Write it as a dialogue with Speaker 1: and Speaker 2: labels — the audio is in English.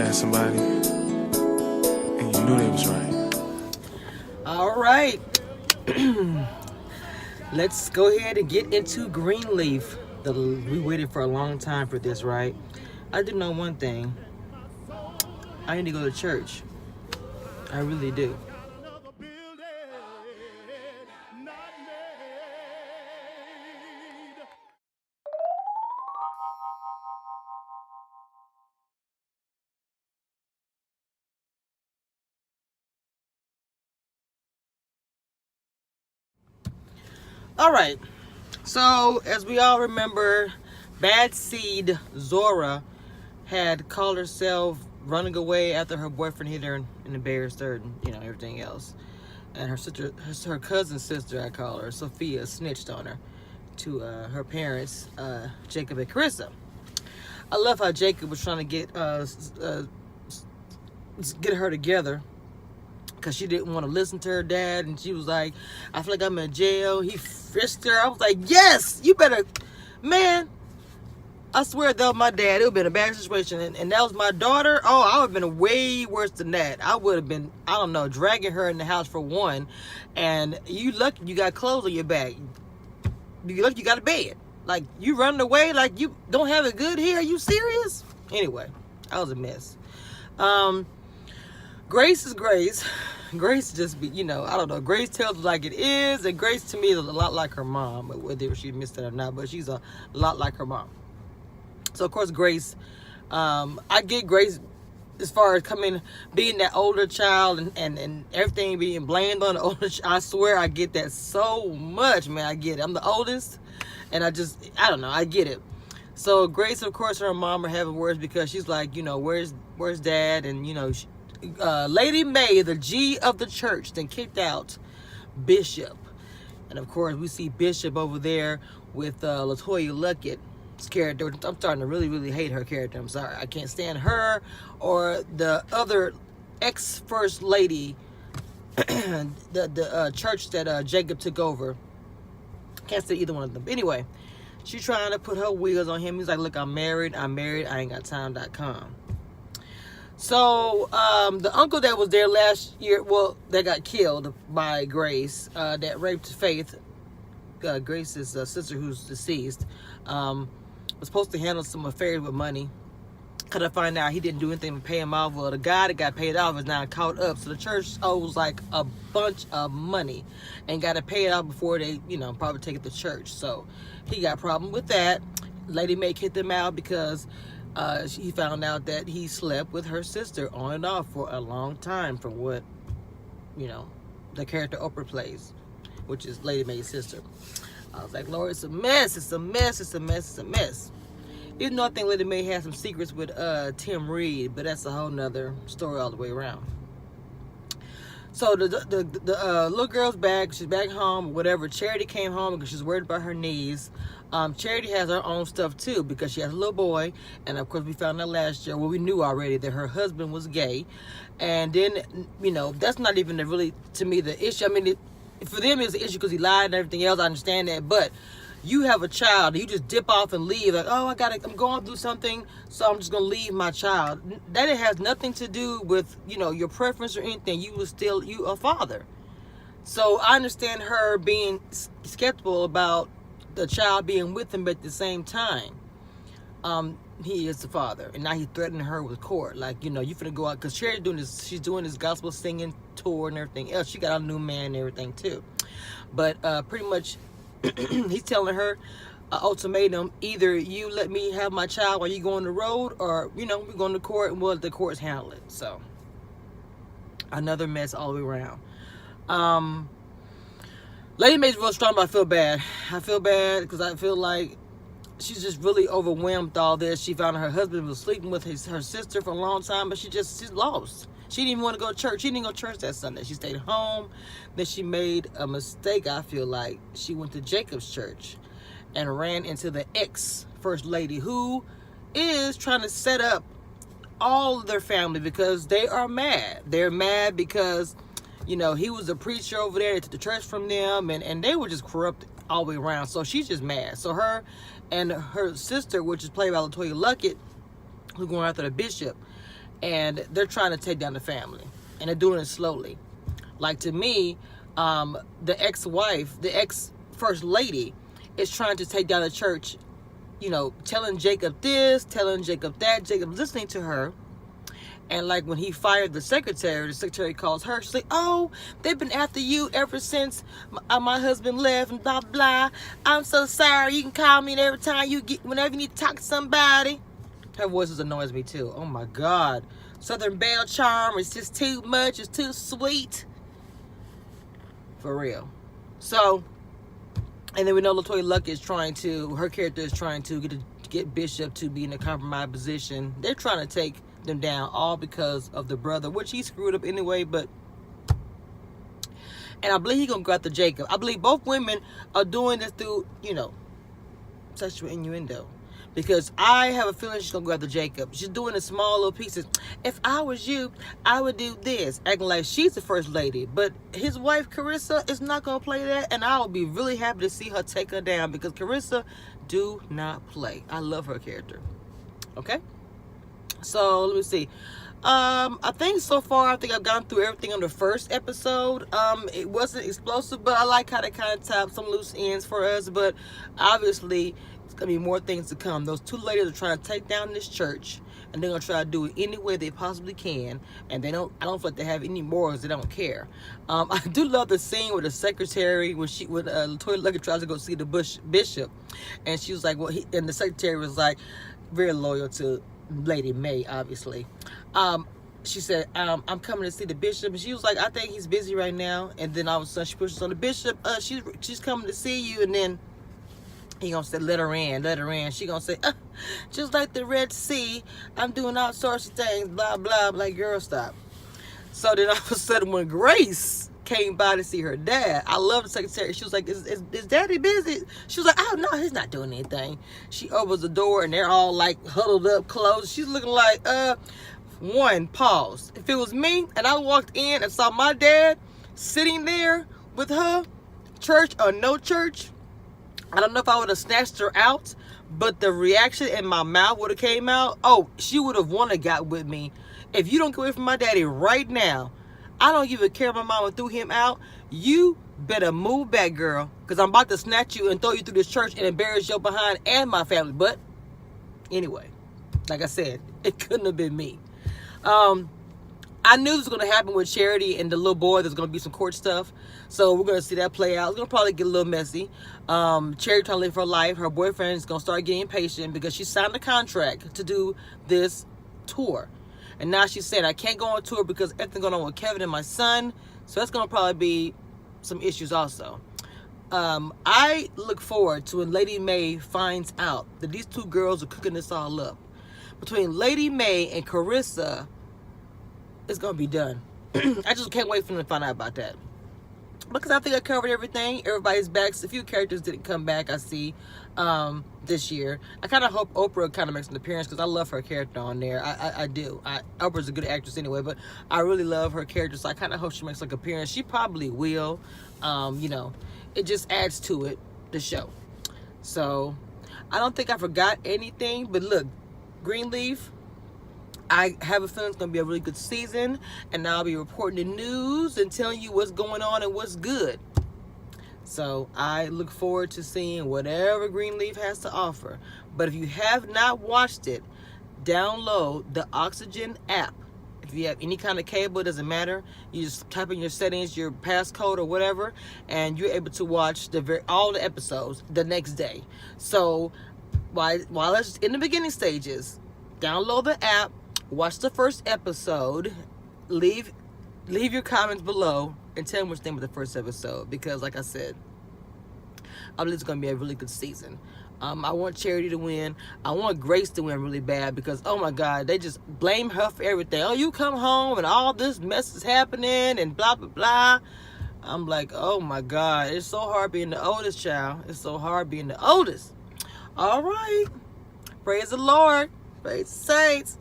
Speaker 1: had somebody and you knew they was right.
Speaker 2: All right. Let's go ahead and get into Greenleaf. We waited for a long time for this, right? I do know one thing. I need to go to church. I really do. All right. So, as we all remember, Bad Seed Zora had called herself running away after her boyfriend hit her and embarrassed her and, everything else. And her cousin's sister, I call her, Sophia, snitched on her to her parents, Jacob and Carissa. I love how Jacob was trying to get her together because she didn't want to listen to her dad, and she was like, I feel like I'm in jail. He frisked her. I was like, yes, you better, man. I swear if that was my dad, it would have been a bad situation. And that was my daughter. Oh, I would have been way worse than that. I would have been, I don't know, dragging her in the house for one. And you lucky you got clothes on your back. You lucky you got a bed. Like, you running away like you don't have it good here. Are you serious? Anyway, that was a mess. Grace is Grace. Grace just be, I don't know. Grace tells it like it is. And Grace to me is a lot like her mom. Whether she missed it or not. But she's a lot like her mom. So, of course, Grace, I get Grace as far as being that older child and everything being blamed on the older child. I swear I get that so much, man. I get it. I'm the oldest, and I don't know. I get it. So, Grace, of course, her mom are having words because she's like, where's Dad? And, Lady May, the G of the church, then kicked out Bishop. And, of course, we see Bishop over there with LaToya Luckett. Character. I'm starting to really, really hate her character. I'm sorry. I can't stand her or the other ex-first lady, the church that Jacob took over. Can't say either one of them. But anyway, she's trying to put her wheels on him. He's like, look, I'm married. I ain't got time.com. So, the uncle that was there last year, that got killed by Grace, that raped Faith, Grace's sister who's deceased, was supposed to handle some affairs with money. Could I find out he didn't do anything to pay him off? Well, the guy that got paid off is now caught up. So the church owes like a bunch of money and got to pay it off before they, probably take it to church. So he got a problem with that. Lady May kicked him out because he found out that he slept with her sister on and off for a long time from what, the character Oprah plays, which is Lady May's sister. I was like, Lord, it's a mess. It's a mess. It's a mess. It's a mess. Even though I think Lady May had some secrets with Tim Reed, but that's a whole nother story all the way around. So the little girl's back. She's back home, whatever. Charity came home because she's worried about her knees. Charity has her own stuff too because she has a little boy. And of course, we found out last year, we knew already that her husband was gay. And then, that's not even really, to me, the issue. I mean, for them, it's an issue because he lied and everything else. I understand that. But you have a child, you just dip off and leave. Like, oh, I'm going through something, so I'm just going to leave my child. That it has nothing to do with, your preference or anything. You a father. So I understand her being skeptical about the child being with him, but at the same time, he is the father. And now he's threatening her with court. Like, you finna go out. Because she's doing this gospel singing tour and everything else. She got a new man and everything too. But pretty much, he's telling her ultimatum: either you let me have my child while you go on the road, or we're going to court and we'll let the courts handle it. So another mess all the way around. Lady May's real strong, but I feel bad. I feel bad because I feel like she's just really overwhelmed with all this. She found out her husband was sleeping with her sister for a long time, but she's lost. She didn't even want to go to church. She didn't go to church that Sunday. She stayed home. Then she made a mistake, I feel like. She went to Jacob's church and ran into the ex-first lady who is trying to set up all of their family because they are mad. They're mad because, he was a preacher over there. They took the church from them, and they were just corrupt all the way around. So she's just mad. So her and her sister, which is played by LaToya Luckett, who's going after the bishop, and they're trying to take down the family, and they're doing it slowly. Like, to me, the ex-wife, the ex-first lady, is trying to take down the church, you know, telling Jacob this, telling Jacob that. Jacob listening to her. And like when he fired the secretary calls her. She's like, oh, they've been after you ever since my husband left and blah, blah. I'm so sorry. You can call me every time whenever you need to talk to somebody. Her voice annoys me too. Oh my God. Southern Belle charm is just too much. It's too sweet. For real. So, and then we know LaToya Luck is her character is trying to get Bishop to be in a compromised position. They're trying to take them down, all because of the brother, which he screwed up anyway, and I believe he's gonna go after Jacob. I believe both women are doing this through, you know, sexual innuendo. Because I have a feeling she's gonna go after Jacob. She's doing the small little pieces. If I was you, I would do this. Acting like she's the first lady. But his wife, Carissa, is not gonna play that. And I will be really happy to see her take her down. Because Carissa do not play. I love her character. Okay? So, let me see. I think so far, I've gone through everything on the first episode. It wasn't explosive, but I like how they kind of tapped some loose ends for us. But obviously, it's going to be more things to come. Those two ladies are trying to take down this church, and they're going to try to do it any way they possibly can. And I don't feel like they have any morals. They don't care. I do love the scene with the secretary when LaToya Luckett tries to go see the bishop. And she was like, and the secretary was like, very loyal to Lady May, obviously. She said, I'm coming to see the bishop. And she was like, I think he's busy right now. And then all of a sudden she pushes on the bishop. She's coming to see you. And then he gonna say, let her in. She gonna say, just like the Red Sea, I'm doing all sorts of things, blah, blah. Like, girl, stop. So then all of a sudden when Grace came by to see her dad, I love the secretary. She was like, is daddy busy? She was like, oh no, he's not doing anything. She opens the door and they're all like huddled up close. She's looking like, pause. If it was me and I walked in and saw my dad sitting there with her, church or no church, I don't know if I would have snatched her out, but the reaction in my mouth would have came out. Oh, she would have wanted to got with me. If you don't get away from my daddy right now, I don't even care if my mama threw him out. You better move back, girl, because I'm about to snatch you and throw you through this church and embarrass your behind and my family. But anyway, like I said, it couldn't have been me. I knew this was going to happen with Charity and the little boy. There's going to be some court stuff. So we're going to see that play out. It's going to probably get a little messy. Charity trying to live her life. Her boyfriend is going to start getting impatient because she signed a contract to do this tour. And now she's saying, I can't go on tour because everything's going on with Kevin and my son. So that's going to probably be some issues also. I look forward to when Lady May finds out that these two girls are cooking this all up. Between Lady May and Carissa, it's going to be done. I just can't wait for them to find out about that. Because I think I covered everything. Everybody's back. A few characters didn't come back, I see, this year. I kind of hope Oprah kind of makes an appearance because I love her character on there. I do. Oprah's a good actress anyway, but I really love her character, so I kind of hope she makes like an appearance. She probably will. You know, it just adds to it, the show. So, I don't think I forgot anything, but look, Greenleaf, I have a feeling it's going to be a really good season, and I'll be reporting the news and telling you what's going on and what's good. So I look forward to seeing whatever Greenleaf has to offer. But if you have not watched it, download the Oxygen app. If you have any kind of cable, it doesn't matter. You just type in your settings, your passcode or whatever, and you're able to watch all the episodes the next day. So while it's in the beginning stages, download the app. Watch the first episode, leave your comments below, and tell me what you think of the first episode. Because, like I said, I believe it's going to be a really good season. I want Charity to win. I want Grace to win really bad because, oh my God, they just blame her for everything. Oh, you come home and all this mess is happening and blah, blah, blah. I'm like, oh my God, it's so hard being the oldest child. It's so hard being the oldest. All right. Praise the Lord. Praise the saints.